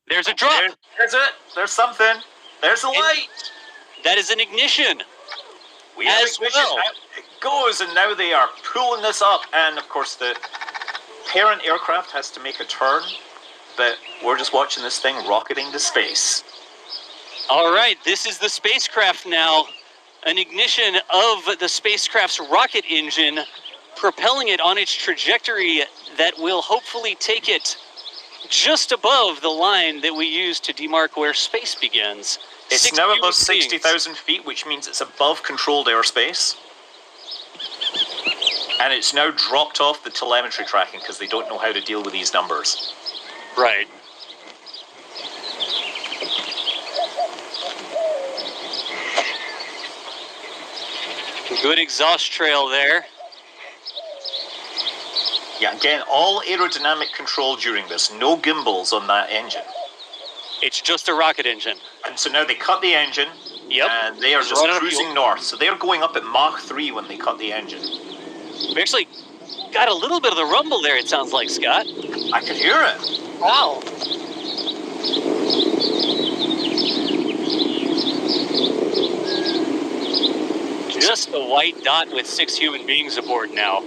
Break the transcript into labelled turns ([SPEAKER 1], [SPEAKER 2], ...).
[SPEAKER 1] There's a drop.
[SPEAKER 2] There's it. There's something. There's a light.
[SPEAKER 1] That is an ignition.
[SPEAKER 2] We have ignition.
[SPEAKER 1] Well.
[SPEAKER 2] It goes, and now they are pulling this up. And, of course, the parent aircraft has to make a turn. But we're just watching this thing rocketing to space.
[SPEAKER 1] All right, this is the spacecraft now. An ignition of the spacecraft's rocket engine, propelling it on its trajectory that will hopefully take it just above the line that we use to demark where space begins.
[SPEAKER 2] It's now above 60,000 feet, which means it's above controlled airspace. And it's now dropped off the telemetry tracking because they don't know how to deal with these numbers.
[SPEAKER 1] Right. Good exhaust trail there.
[SPEAKER 2] Yeah, again, all aerodynamic control during this. No gimbals on that engine.
[SPEAKER 1] It's just a rocket engine.
[SPEAKER 2] And so now they cut the engine.
[SPEAKER 1] Yep.
[SPEAKER 2] And they are just cruising north. So they're going up at Mach 3 when they cut the engine.
[SPEAKER 1] We actually got a little bit of the rumble there, it sounds like, Scott.
[SPEAKER 2] I can hear it.
[SPEAKER 1] Wow. Just a white dot with 6 human beings aboard now.